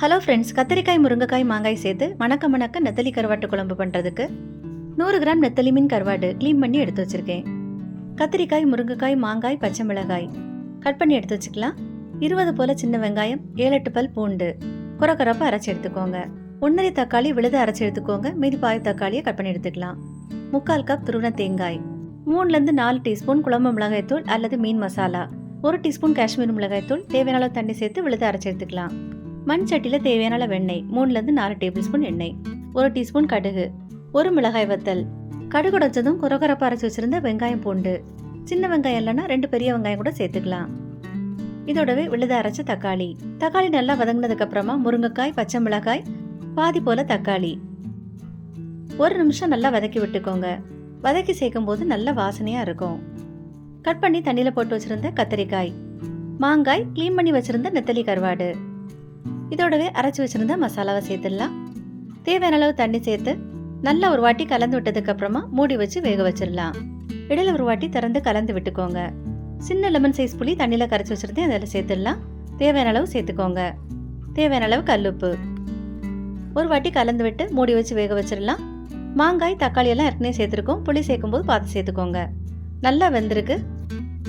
Hello friends, கத்திரிக்காய், முருங்கைக்காய், மாங்காய் சேர்த்து மணக்க நெத்தலி கருவாட்டு குழம்பு பண்ணுறதுக்கு 100 கிராம் நெத்தலி மீன் கருவாடு க்ளீன் பண்ணி எடுத்து வச்சுருக்கேன். கத்திரிக்காய், முருங்கைக்காய், மாங்காய், பச்சை மிளகாய் கட் பண்ணி எடுத்து வச்சுக்கலாம். 20 போல் சின்ன வெங்காயம், 7-8 பல் பூண்டு குறக்குறப்ப அரைச்சி எடுத்துக்கோங்க. 1.5 தக்காளி விழுத அரைச்சி எடுத்துக்கோங்க. மீதி பாதி தக்காளியை கட் பண்ணி எடுத்துக்கலாம். 3/4 கப் துருவன தேங்காய், 3-4 டீஸ்பூன் குழம்பு மிளகாய்த்தூள் அல்லது மீன் மசாலா, 1 டீஸ்பூன் காஷ்மீர் மிளகாய்த்தூள், தேவையான அளவு தண்ணி சேர்த்து விழுத அரைச்சி எடுத்துக்கலாம். மண் சட்டியில் தேவையான அளவு எண்ணெய், 3-4 டேபிள் ஸ்பூன் எண்ணெய், 1 டீஸ்பூன் கடுகு, 1 மிளகாய் வத்தல். கடுகு உடைச்சதும் குறக்குறப்ப அரைச்சி வச்சிருந்த வெங்காயம், பூண்டு, சின்ன வெங்காயம் இல்லைன்னா 2 பெரிய வெங்காயம் கூட சேர்த்துக்கலாம். இதோடவே விழுத அரைச்ச தக்காளி நல்லா வதங்கினதுக்கு அப்புறமா முருங்கைக்காய், பச்சை மிளகாய், பாதி போல தக்காளி 1 நிமிஷம் நல்லா வதக்கி விட்டுக்கோங்க. வதக்கி சேர்க்கும் போது நல்ல வாசனையா இருக்கும். கட் பண்ணி தண்ணியில போட்டு வச்சிருந்த கத்திரிக்காய், மாங்காய், க்ளீன் பண்ணி வச்சிருந்த நெத்தலி கருவாடு, இதோடவே அரைச்சி வச்சிருந்த மசாலாவை சேர்த்துடலாம். தேவையான அளவு தண்ணி சேர்த்து நல்லா ஒரு வாட்டி கலந்து விட்டதுக்கு அப்புறமா மூடி வச்சு வேக வச்சிடலாம். இடையில ஒரு வாட்டி திறந்து கலந்து விட்டுக்கோங்க. சின்ன லெமன் சைஸ் புளி தண்ணியில கரைச்சி வச்சிருந்தேன், அதில் சேர்த்துடலாம். தேவையான அளவு சேர்த்துக்கோங்க. தேவையான அளவு கல்லுப்பு. ஒரு வாட்டி கலந்து விட்டு மூடி வச்சு வேக வச்சிடலாம். மாங்காய், தக்காளி எல்லாம் ஏற்கனவே சேர்த்துருக்கோம். புளி சேர்க்கும் போது பார்த்து சேர்த்துக்கோங்க. நல்லா வெந்திருக்கு.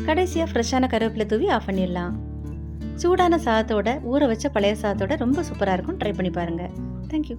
கடைசியா ஃப்ரெஷ்ஷான கருவேப்பிலை தூவி ஆஃப் பண்ணிடலாம். சூடான சாதத்தோட, ஊற வச்ச பழைய சாதத்தோட ரொம்ப சூப்பராக இருக்கும். ட்ரை பண்ணி பாருங்க. தேங்க்யூ.